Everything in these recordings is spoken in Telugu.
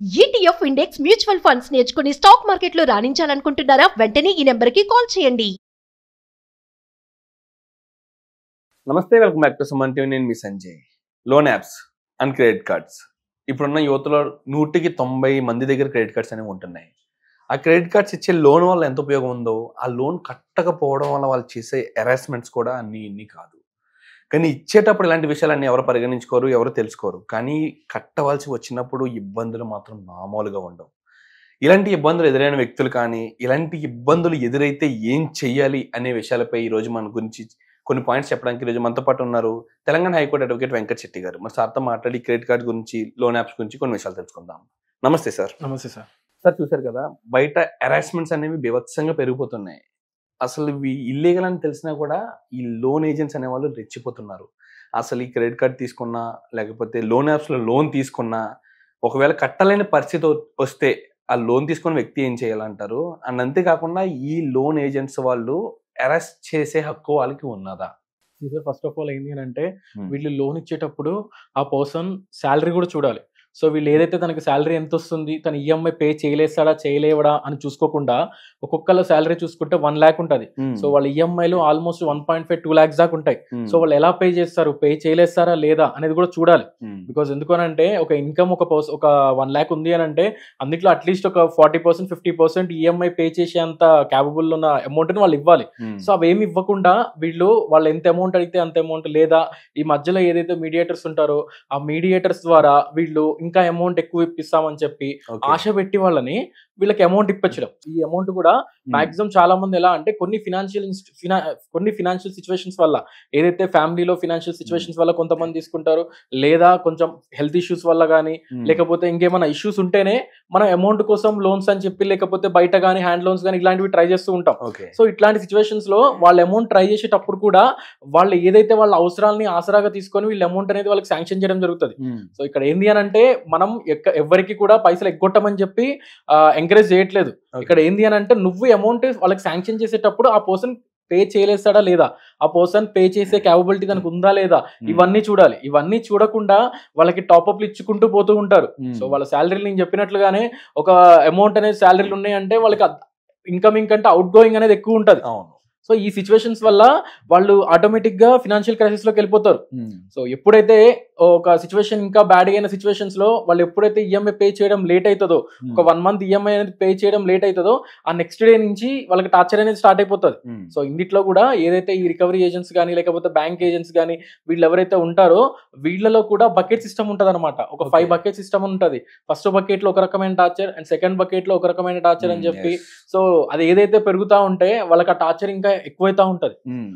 ETF ఇండెక్స్ మ్యూచువల్ ఫండ్స్ నేర్చుకుని స్టాక్ మార్కెట్లో రాణించాలనుకుంటున్నారా? వెంటనే ఈ నెంబర్కి కాల్ చేయండి. నమస్తే, welcome back to Suman TV. నేను మీ Sanjay. Loan apps and credit cards. ఇప్పుడున్న యువతలో 100కి 90 మంది దగ్గర క్రెడిట్ కార్డ్స్ అనేవి ఉంటున్నాయి. ఆ క్రెడిట్ కార్డ్స్ ఇచ్చే లోన్ వల్ల ఎంత ఉపయోగం ఉందో, ఆ లోన్ కట్టకపోవడం వల్ల వాళ్ళు చేసే హెరాస్మెంట్స్ కూడా అన్నీ కాదు. కానీ ఇచ్చేటప్పుడు ఇలాంటి విషయాలన్నీ ఎవరు పరిగణించుకోరు, ఎవరు తెలుసుకోరు. కానీ కట్టవలసి వచ్చినప్పుడు ఇబ్బందులు మాత్రం మామూలుగా ఉండవు. ఇలాంటి ఇబ్బందులు ఎదురైన వ్యక్తులు కానీ, ఇలాంటి ఇబ్బందులు ఎదురైతే ఏం చెయ్యాలి అనే విషయాలపై ఈరోజు మన గురించి కొన్ని పాయింట్స్ చెప్పడానికి ఈరోజు మనతో పాటు ఉన్నారు తెలంగాణ హైకోర్టు అడ్వకేట్ వెంకట్ శెట్టి గారు. మరి సార్తో మాట్లాడి క్రెడిట్ కార్డ్ గురించి, లోన్ యాప్స్ గురించి కొన్ని విషయాలు తెలుసుకుందాం. నమస్తే సార్. నమస్తే సార్. సార్, చూసారు కదా, బయట హెరాస్మెంట్స్ అనేవి బీభత్సంగా పెరిగిపోతున్నాయి. అసలు ఇవి ఇల్లీగల్ అని తెలిసినా కూడా ఈ లోన్ ఏజెంట్స్ అనేవాళ్ళు రెచ్చిపోతున్నారు. అసలు ఈ క్రెడిట్ కార్డ్ తీసుకున్నా, లేకపోతే లోన్ యాప్స్లో లోన్ తీసుకున్నా, ఒకవేళ కట్టలేని పరిస్థితి వస్తే ఆ లోన్ తీసుకున్న వ్యక్తి ఏం చేయాలంటారు? అండ్ అంతేకాకుండా ఈ లోన్ ఏజెంట్స్ వాళ్ళు అరెస్ట్ చేసే హక్కు వాళ్ళకి ఉన్నదా? ఫస్ట్ ఆఫ్ ఆల్ ఏంటి అని అంటే, వీళ్ళు లోన్ ఇచ్చేటప్పుడు ఆ పర్సన్ శాలరీ కూడా చూడాలి. సో వీళ్ళు ఏదైతే తనకి శాలరీ ఎంత వస్తుంది, తన ఈఎంఐ పే చేయలేస్తాడా చేయలేవడా అని చూసుకోకుండా, ఒక్కొక్కళ్ళ శాలరీ చూసుకుంటే 1 lakh ఉంటుంది. సో వాళ్ళ ఈఎంఐలు ఆల్మోస్ట్ 1.5 2 lakhs దాకా ఉంటాయి. సో వాళ్ళు ఎలా పే చేస్తారు, పే చేయలేస్తారా లేదా అనేది కూడా చూడాలి. బికాజ్ ఎందుకనంటే, ఒక ఇన్కమ్ ఒక 1 lakh ఉంది అని అంటే, అందులో అట్లీస్ట్ ఒక 40% 50% ఈఎంఐ పే చేసేంత క్యాపబుల్ ఉన్న అమౌంట్ ని వాళ్ళు ఇవ్వాలి. సో అవేమి ఇవ్వకుండా వాళ్ళు ఎంత అమౌంట్ అడిగితే అంత అమౌంట్, లేదా ఈ మధ్యలో ఏదైతే మీడియేటర్స్ ఉంటారో ఆ మీడియేటర్స్ ద్వారా వీళ్ళు ఇంకా అమౌంట్ ఎక్కువ ఇప్పిస్తామని చెప్పి ఆశ పెట్టి వాళ్ళని వీళ్ళకి అమౌంట్ ఇప్పించడం. ఈ అమౌంట్ కూడా మాక్సిమం చాలా మంది ఎలా అంటే, కొన్ని ఫినాన్షియల్ సిచ్యువేషన్స్ వల్ల, ఏదైతే ఫ్యామిలీలో ఫినాన్షియల్ సిచ్యువేషన్స్ వల్ల కొంతమంది తీసుకుంటారు, లేదా కొంచెం హెల్త్ ఇష్యూస్ వల్ల కానీ, లేకపోతే ఇంకేమైనా ఇష్యూస్ ఉంటేనే మనం అమౌంట్ కోసం లోన్స్ అని చెప్పి, లేకపోతే బయట కానీ హ్యాండ్ లోన్స్ కానీ ఇలాంటివి ట్రై చేస్తూ ఉంటాం. సో ఇట్లాంటి సిచ్యువేషన్స్ లో వాళ్ళు అమౌంట్ ట్రై చేసేటప్పుడు కూడా వాళ్ళు ఏదైతే వాళ్ళ అవసరాలని ఆసరాగా తీసుకొని వీళ్ళ అమౌంట్ అనేది వాళ్ళకి శాంక్షన్ చేయడం జరుగుతుంది. సో ఇక్కడ ఏంది అని అంటే, మనం ఎవరికి కూడా పైసలు ఎగ్గొట్టమని చెప్పి ఎంకరేజ్ చేయట్లేదు. ఇక్కడ ఏంది అని అంటే, నువ్వు అమౌంట్ వాళ్ళకి శాంక్షన్ చేసేటప్పుడు ఆ పర్సన్ పే చేయలేస్తాడా లేదా, ఆ పర్సన్ పే చేసే క్యాపబిలిటీ తనకు ఉందా లేదా, ఇవన్నీ చూడాలి. ఇవన్నీ చూడకుండా వాళ్ళకి టాప్అప్లు ఇచ్చుకుంటూ పోతూ ఉంటారు. సో వాళ్ళ శాలరీలు, నేను చెప్పినట్లుగానే ఒక అమౌంట్ అనేది శాలరీలు ఉన్నాయంటే వాళ్ళకి ఇన్కమింగ్ కంటే అవుట్ గోయింగ్ అనేది ఎక్కువ ఉంటుంది. సో ఈ సిచ్యువేషన్స్ వల్ల వాళ్ళు ఆటోమేటిక్ గా ఫినాన్షియల్ క్రైసిస్ లోకి వెళ్ళిపోతారు. సో ఎప్పుడైతే ఒక సిచ్యువేషన్ ఇంకా బ్యాడ్ అయిన సిచ్యువేషన్స్ లో వాళ్ళు ఎప్పుడైతే ఈఎంఐ పే చేయడం లేట్ అవుతుందో, ఒక 1 month ఈఎంఐ అనేది పే చేయడం లేట్ అవుతుందో, ఆ నెక్స్ట్ డే నుంచి వాళ్ళకి టార్చర్ అనేది స్టార్ట్ అయిపోతుంది. సో ఇందులో కూడా ఏదైతే ఈ రికవరీ ఏజెంట్స్ కానీ, లేకపోతే బ్యాంక్ ఏజెంట్స్ కానీ, వీళ్ళు ఎవరైతే ఉంటారో వీళ్ళలో కూడా బకెట్ సిస్టమ్ ఉంటుంది అనమాట. ఒక 5 bucket సిస్టమ్ ఉంటుంది. ఫస్ట్ బకెట్ లో ఒక రకమైన టార్చర్, అండ్ సెకండ్ బకెట్ లో ఒక రకమైన టార్చర్ అని చెప్పి, సో అది ఏదైతే పెరుగుతా ఉంటే వాళ్ళకి ఆ టార్చర్ ఇంకా ఎక్కువైతా ఉంటది.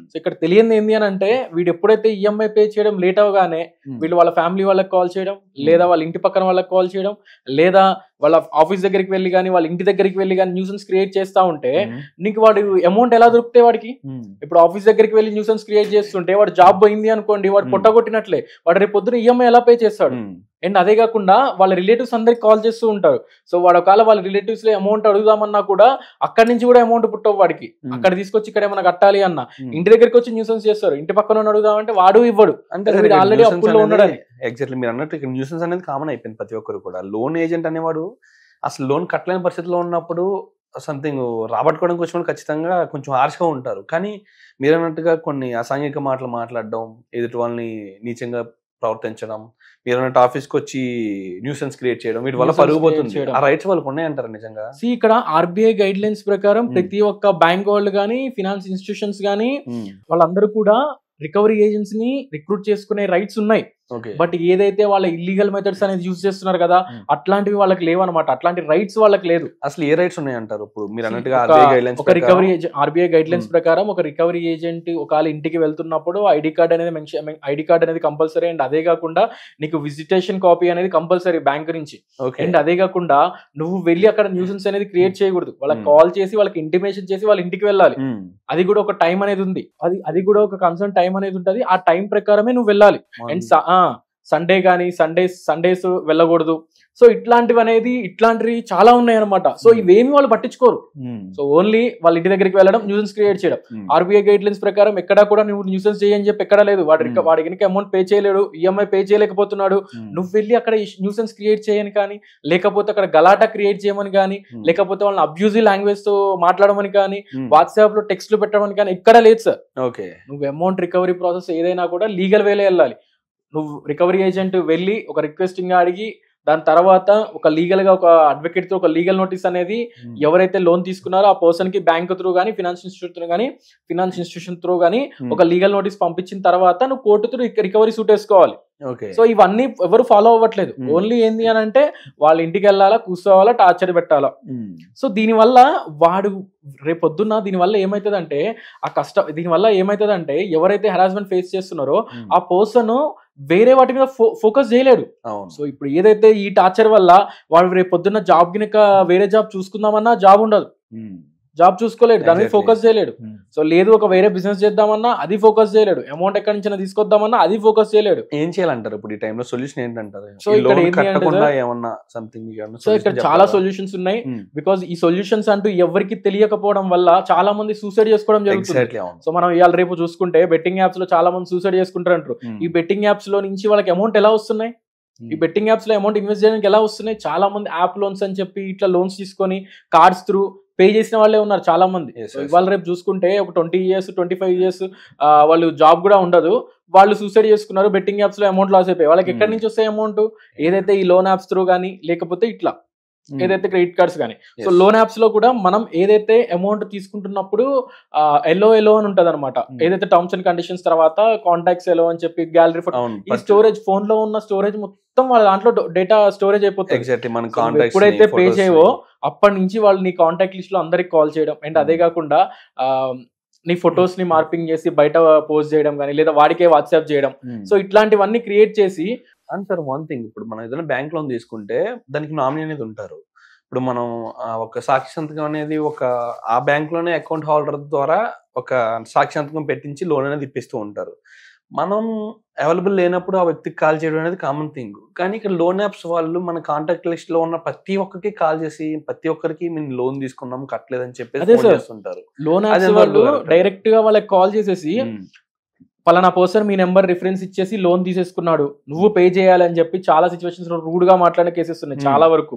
సో ఇక్కడ తెలియంది ఏంది అని అంటే, వీడు ఎప్పుడైతే ఈఎంఐ పే చేయడం లేట్ అవగానే వీళ్ళు వాళ్ళ ఫ్యామిలీ వాళ్ళకి కాల్ చేయడం, లేదా వాళ్ళ ఇంటి పక్కన వాళ్ళకి కాల్ చేయడం, లేదా వాళ్ళ ఆఫీస్ దగ్గరికి వెళ్ళి కానీ, వాళ్ళ ఇంటి దగ్గరికి వెళ్ళి కానీ న్యూసెన్స్ క్రియేట్ చేస్తా ఉంటే, నీకు వాడు అమౌంట్ ఎలా దొరుకుతాయి వాడికి? ఇప్పుడు ఆఫీస్ దగ్గరికి వెళ్ళి న్యూసెన్స్ క్రియేట్ చేస్తుంటే వాడు జాబ్ పోయింది అనుకోండి, వాడు పొట్టగొట్టినట్లే. వాడు రేపు పొద్దున ఈఎంఐ ఎలా పే చేస్తాడు? అండ్ అదే కాకుండా వాళ్ళ రిలేటివ్స్ అందరికి కాల్ చేస్తూ ఉంటారు. సో వాడు ఒకవేళ వాళ్ళ రిలేటివ్స్ లో అమౌంట్ అడుగుదామన్నా కూడా అక్కడి నుంచి కూడా అమౌంట్ పుట్టవు వాడికి. అక్కడ తీసుకొచ్చి ఇక్కడ ఏమైనా కట్టాలి అన్న, ఇంటి దగ్గరికి వచ్చి న్యూసెన్స్ చేస్తారు. ఇంటి పక్కన అడుగుదామంటే వాడు ఇవ్వడు, అంటే ఆల్రెడీ అప్పుల్లో ఉన్నాడని. ఎగ్జాక్ట్లీ మీరు అన్నట్టు ఇక్కడ న్యూసెన్స్ అనేది కామన్ అయిపోయింది ప్రతి ఒక్కరు కూడా. లోన్ ఏజెంట్ అనేవాడు అసలు లోన్ కట్టలేని పరిస్థితిలో ఉన్నప్పుడు సంథింగ్ రాబట్టుకోవడానికి వచ్చినప్పుడు ఖచ్చితంగా కొంచెం హార్ష్గా ఉంటారు. కానీ మీరు అన్నట్టుగా కొన్ని అసాంఘిక మాటలు మాట్లాడడం, ఎదుటి వాళ్ళని నీచంగా ప్రవర్తించడం, మీరు అన్నట్టు ఆఫీస్కి వచ్చి న్యూసెన్స్ క్రియేట్ చేయడం, వీటి వల్ల పరుగు పోతుంది. ఆ రైట్స్ వాళ్ళకు ఉన్నాయంటారు నిజంగా? ఇక్కడ ఆర్బీఐ గైడ్ లైన్స్ ప్రకారం ప్రతి ఒక్క బ్యాంక్ వాళ్ళు కానీ, ఫినాన్స్ ఇన్స్టిట్యూషన్స్ కానీ, వాళ్ళందరూ కూడా రికవరీ ఏజెంట్స్ ని రిక్రూట్ చేసుకునే రైట్స్ ఉన్నాయి. బట్ ఏదైతే వాళ్ళ ఇల్లీగల్ మెథడ్స్ అనేది యూజ్ చేస్తున్నారు కదా, అట్లాంటివి వాళ్ళకి లేవన్నమాట. అట్లాంటి రైట్స్ వాళ్ళకి లేదు. అసలు ఏ రైట్స్ ఉన్నాయంటారు? ఇప్పుడు మీరు అన్నట్టుగా ఆర్బీఐ గైడ్ లైన్స్ ప్రకారం ఒక రికవరీ ఏజెంట్ ఒకవేళ ఇంటికి వెళ్తున్నప్పుడు ఐడి కార్డ్ అనేది కంపల్సరీ. అండ్ అదే కాకుండా నీకు విజిటేషన్ కాపీ అనేది కంపల్సరీ బ్యాంక్ నుంచి. అండ్ అదే కాకుండా నువ్వు వెళ్ళి అక్కడ న్యూసెన్స్ అనేది క్రియేట్ చేయకూడదు. వాళ్ళకి కాల్ చేసి వాళ్ళకి ఇంటిమేషన్ చేసి వాళ్ళ ఇంటికి వెళ్ళాలి. అది కూడా ఒక టైం అనేది ఉంది. అది కూడా ఒక కన్సర్న్ టైం అనేది ఉంటుంది. ఆ టైం ప్రకారమే నువ్వు వెళ్ళాలి. అండ్ సండే కానీ సండేస్ వెళ్ళకూడదు. సో ఇట్లాంటివి చాలా ఉన్నాయి అనమాట. సో ఇవేమి వాళ్ళు పట్టించుకోరు. సో ఓన్లీ వాళ్ళ ఇంటి దగ్గరికి వెళ్ళడం, న్యూసెన్స్ క్రియేట్ చేయడం. ఆర్బీఐ గైడ్ లైన్స్ ప్రకారం ఎక్కడా కూడా నువ్వు న్యూసెన్స్ చేయని చెప్పి ఎక్కడా లేదు. వాడి కనుక అమౌంట్ పే చేయలేడు, ఈఎంఐ పే చేయలేకపోతున్నాడు, నువ్వు వెళ్ళి అక్కడ న్యూసెన్స్ క్రియేట్ చేయని కానీ, లేకపోతే అక్కడ గలాటా క్రియేట్ చేయమని కానీ, లేకపోతే వాళ్ళని అబ్యూజివ్ లాంగ్వేజ్ తో మాట్లాడమని కానీ, వాట్సాప్ లో టెక్స్ట్లు పెట్టమని కానీ ఎక్కడ లేదు సార్. ఓకే, నువ్వు అమౌంట్ రికవరీ ప్రాసెస్ ఏదైనా కూడా లీగల్ వేలో వెళ్ళాలి. నువ్వు రికవరీ ఏజెంట్ వెళ్ళి ఒక రిక్వెస్టింగ్ అడిగి, దాని తర్వాత ఒక లీగల్ గా ఒక అడ్వకేట్ తో ఒక లీగల్ నోటీస్ అనేది ఎవరైతే లోన్ తీసుకున్నారో ఆ పర్సన్ కి బ్యాంక్ త్రూ కానీ ఫినాన్స్ ఇన్స్టిట్యూషన్ త్రూ కానీ ఒక లీగల్ నోటీస్ పంపించిన తర్వాత నువ్వు కోర్టు త్రూ రికవరీ సూట్ వేసుకోవాలి. సో ఇవన్నీ ఎవరు ఫాలో అవ్వట్లేదు. ఓన్లీ ఏంది అని అంటే వాళ్ళ ఇంటికి వెళ్ళాలా, కూర్చోవాలా, టార్చర్ పెట్టాలా. సో దీనివల్ల వాడు రేపొద్దున్న దీనివల్ల ఏమైతుందంటే ఎవరైతే హెరాస్మెంట్ ఫేస్ చేస్తున్నారో ఆ పర్సన్ వేరే వాటి మీద ఫోకస్ చేయలేడు. సో ఇప్పుడు ఏదైతే ఈ టార్చర్ వల్ల వాడు రేపు పొద్దున్న జాబ్ గినక వేరే జాబ్ చూసుకుందామన్నా జాబ్ ఉండదు, జాబ్ చూసుకోలేడు, దాని మీద ఫోకస్ చేయలేడు. సో లేదు ఒక వేరే బిజినెస్ చేద్దామన్నా అది ఫోకస్ చేయలేడు, అమౌంట్ ఎక్కడి నుంచి తీసుకొద్దామన్నా అది ఫోకస్ చేయలేడు. ఏం చేయాలంటారు ఇప్పుడు ఈ టైంలో? సొల్యూషన్ ఏంటంటారు? సో ఇక్కడ చాలా సొల్యూషన్స్ ఉన్నాయి. బికాస్ ఈ సొల్యూషన్స్ అంటూ ఎవరికి తెలియకపోవడం వల్ల చాలా మంది సూసైడ్ చేసుకోవడం జరుగుతుంది. సో మనం ఇవాళ రేపు చూసుకుంటే బెట్టింగ్ యాప్స్ లో చాలా మంది సూసైడ్ చేసుకుంటారు. ఈ బెట్టింగ్ యాప్స్ లో నుంచి వాళ్ళకి అమౌంట్ ఎలా వస్తున్నాయి? ఈ బెట్టింగ్ యాప్స్ లో అమౌంట్ ఇన్వెస్ట్ చేయడానికి ఎలా వస్తున్నాయి? చాలా మంది యాప్ లోన్స్ అని చెప్పి ఇట్లా లోన్స్ తీసుకొని కార్డ్స్ త్రూ పే చేసిన వాళ్ళే ఉన్నారు చాలా మంది. ఇవాళ రేపు చూసుకుంటే ఒక 20 years 25 years వాళ్ళు జాబ్ కూడా ఉండదు, వాళ్ళు సూసైడ్ చేసుకున్నారు. బెట్టింగ్ యాప్స్ లో అమౌంట్ లాస్ అయిపోయి వాళ్ళకి ఎక్కడి నుంచి వస్తాయి అమౌంట్? ఏదైతే ఈ లోన్ యాప్స్ త్రూ కానీ, లేకపోతే ఇట్లా ఏదైతే క్రెడిట్ కార్డ్స్ కానీ. సో లోన్ యాప్స్ లో కూడా మనం ఏదైతే అమౌంట్ తీసుకుంటున్నప్పుడు ఎల్లో అని ఉంటది అనమాట. ఏదైతే టర్మ్స్ అండ్ కండిషన్స్ తర్వాత కాంటాక్ట్స్ ఎల్లో అని చెప్పి గ్యాలరీ ఫోటో, ఈ స్టోరేజ్ ఫోన్ లో ఉన్న స్టోరేజ్ మొత్తం వాళ్ళ దాంట్లో డేటా స్టోరేజ్ అయిపోతుంది. ఎప్పుడైతే పే చేయవో అప్పటి నుంచి వాళ్ళు నీ కాంటాక్ట్ లిస్ట్ లో అందరికి కాల్ చేయడం, అండ్ అదే కాకుండా నీ ఫొటోస్ ని మార్పింగ్ చేసి బయట పోస్ట్ చేయడం కానీ, లేదా వాడికే వాట్సాప్ చేయడం. సో ఇట్లాంటివన్నీ క్రియేట్ చేసి అండ్ సార్ వన్ థింగ్, ఇప్పుడు మనం ఏదైనా బ్యాంక్ లోన్ తీసుకుంటే దానికి నామినీ అనేది ఉంటారు. ఇప్పుడు మనం ఒక సాక్షి సంతకం అనేది ఆ బ్యాంక్ లోనే అకౌంట్ హోల్డర్ ద్వారా ఒక సాక్షి సంతకం పెట్టించి లోన్ అనేది ఇప్పిస్తూ ఉంటారు. మనం అవైలబుల్ లేనప్పుడు ఆ వ్యక్తికి కాల్ చేయడం అనేది కామన్ థింగ్. కానీ ఇక్కడ లోన్ యాప్స్ వాళ్ళు మన కాంటాక్ట్ లిస్ట్ లో ఉన్న ప్రతి ఒక్కరికి కాల్ చేసి ప్రతి ఒక్కరికి మేము లోన్ తీసుకున్నాం కట్టలేదని చెప్పేసి చేస్తుంటారు. లోన్ యాప్స్ వాళ్ళు డైరెక్ట్ గా వాళ్ళకి కాల్ చేసేసి పలానా పర్సన్ మీ నెంబర్ రిఫరెన్స్ ఇచ్చేసి లోన్ తీసేసుకున్నాడు, నువ్వు పే చేయాలని చెప్పి చాలా సిచ్యువేషన్స్ లో రూడ్ గా మాట్లాడే కేసెస్ ఉన్నాయి చాలా వరకు.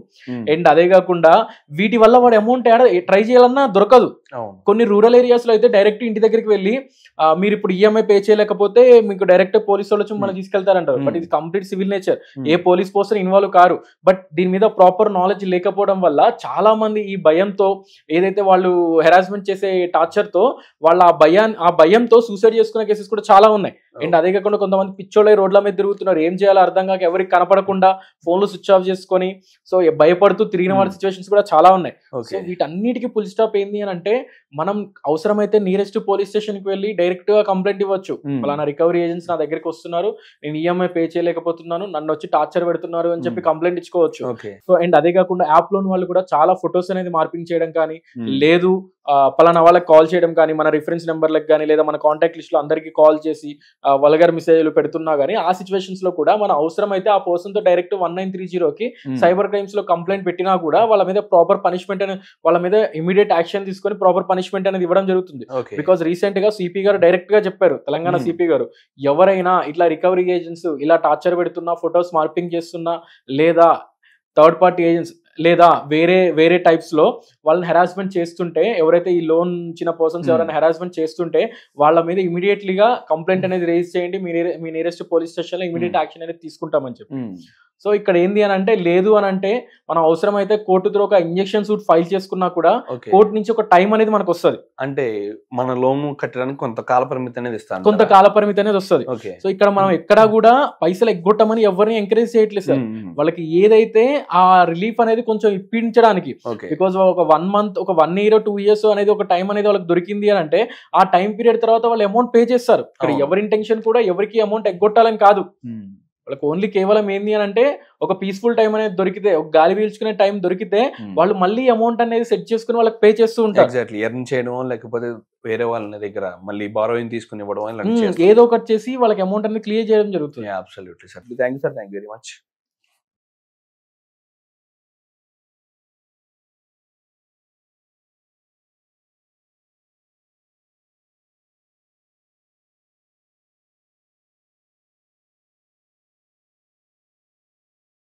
అండ్ అదే కాకుండా వీటి వల్ల వాడు అమౌంట్ ట్రై చేయాలన్నా దొరకదు. కొన్ని రూరల్ ఏరియాస్ లో అయితే డైరెక్ట్ ఇంటి దగ్గరికి వెళ్ళి మీరు ఇప్పుడు ఈఎంఐ పే చేయలేకపోతే మీకు డైరెక్ట్ పోలీస్ వాళ్ళు వచ్చి మనం తీసుకెళ్తారంటారు. బట్ ఇది complete civil nature, A police person involve car. But దీని మీద ప్రాపర్ నాలెడ్జ్ లేకపోవడం వల్ల చాలా మంది ఈ భయంతో, ఏదైతే వాళ్ళు హెరాస్మెంట్ చేసే టార్చర్ తో వాళ్ళ ఆ భయంతో సూసైడ్ చేసుకునే కేసెస్ కూడా చాలా ఉన్నాయి. అండ్ అదే కాకుండా కొంతమంది పిచ్చోళ్ళై రోడ్ల మీద తిరుగుతున్నారు, ఏం చేయాలో అర్థం కాక ఎవరికి కనపడకుండా ఫోన్లు స్విచ్ ఆఫ్ చేసుకొని సో భయపడుతూ తిరిగిన వాడి సిచ్యువేషన్స్ కూడా చాలా ఉన్నాయి. సో వీటన్నిటికీ ఫుల్ స్టాప్ ఏంది అని అంటే మనం అవసరమైతే నియరెస్ట్ పోలీస్ స్టేషన్ కి వెళ్ళి డైరెక్ట్ గా కంప్లైంట్ ఇవ్వచ్చు. అలానా రికవరీ ఏజెంట్స్ నా దగ్గరికి వస్తున్నారు, నేను ఈఎంఐ పే చేయలేకపోతున్నాను, నన్ను వచ్చి టార్చర్ పెడుతున్నారు అని చెప్పి కంప్లైంట్ ఇచ్చుకోవచ్చు. సో అండ్ అదే కాకుండా యాప్ లోన్ వాళ్ళు కూడా చాలా ఫొటోస్ అనేది మార్పింగ్ చేయడం కానీ, లేదు పలానా వాళ్ళకి కాల్ చేయడం కానీ, మన రిఫరెన్స్ నెంబర్లకు కానీ, లేదా మన కాంటాక్ట్ లిస్ట్ లో అందరికి కాల్ చేసి వల్గర్ మెసేజ్లు పెడుతున్నా గానీ, ఆ సిచ్యువేషన్స్ లో కూడా మన అవసరం అయితే ఆ పర్సన్ తో డైరెక్ట్ 1930కి సైబర్ క్రైమ్స్ లో కంప్లైంట్ పెట్టినా కూడా వాళ్ళ మీద ప్రాపర్ పనిష్మెంట్ అనేది, వాళ్ళ మీద ఇమీడియట్ యాక్షన్ తీసుకొని ప్రాపర్ పనిష్మెంట్ అనేది ఇవ్వడం జరుగుతుంది. బికాస్ రీసెంట్ గా సిపి గారు డైరెక్ట్ గా చెప్పారు, తెలంగాణ సిపి గారు, ఎవరైనా ఇట్లా రికవరీ ఏజెంట్స్ ఇలా టార్చర్ పెడుతున్నా, ఫొటోస్ మార్పింగ్ చేస్తున్నా, లేదా థర్డ్ పార్టీ ఏజెంట్స్ లేదా వేరే టైప్స్ లో వాళ్ళని హెరాస్మెంట్ చేస్తుంటే, ఎవరైతే ఈ లోన్ ఇచ్చిన పర్సన్స్ ఎవరైనా హెరాస్మెంట్ చేస్తుంటే వాళ్ళ మీద ఇమీడియట్లీగా కంప్లైంట్ అనేది రేజ్ చేయండి, మీ నియరెస్ట్ పోలీస్ స్టేషన్ లో ఇమీడియట్ యాక్షన్ అనేది తీసుకుంటామని చెప్పి. సో ఇక్కడ ఏంది అని అంటే, లేదు అని అంటే మనం అవసరమైతే కోర్టు త్రూ ఒక ఇంజెక్షన్ సూట్ ఫైల్ చేసుకున్నా కూడా కోర్టు నుంచి ఒక టైం అనేది మనకు వస్తుంది. అంటే మన లోన్ కట్టడానికి కొంత కాల పరిమితి అనేది ఇస్తాను, కొంత కాల పరిమితి అనేది వస్తుంది. సో ఇక్కడ మనం ఎక్కడా కూడా పైసలు ఎగ్గొట్టమని ఎవరిని ఎంకరేజ్ చేయట్లేదు సార్. వాళ్ళకి ఏదైతే ఆ రిలీఫ్ అనేది కొంచెం ఇప్పించడానికి, బికాజ్ ఒక 1 month, ఒక 1 year 2 years అనేది ఒక టైం అనేది వాళ్ళకి దొరికింది అని అంటే ఆ టైం పీరియడ్ తర్వాత వాళ్ళు అమౌంట్ పే చేస్తారు. ఇక్కడ ఎవరి ఇంటెన్షన్ కూడా ఎవరికి అమౌంట్ ఎగ్గొట్టాలని కాదు, వాళ్ళకి ఓన్లీ కేవలం ఏంది అని అంటే ఒక పీస్ఫుల్ టైం అనేది దొరికితే, ఒక గాలి పీల్చుకునే టైం దొరికితే వాళ్ళు మళ్ళీ అమౌంట్ అనేది సెట్ చేసుకుని వాళ్ళకి పే చేస్తూ ఉంటారు. ఎగ్జాక్ట్లీ, ఎర్న్ చేయడం లేకపోతే వేరే వాళ్ళ దగ్గర మళ్ళీ బారోయింగ్ తీసుకుని ఇవ్వడం ఏదో ఒకటి చేసి వాళ్ళకి అమౌంట్ అనేది క్లియర్ చేయడం జరుగుతుంది. Absolutely sir. Thank you sir, thank you very much.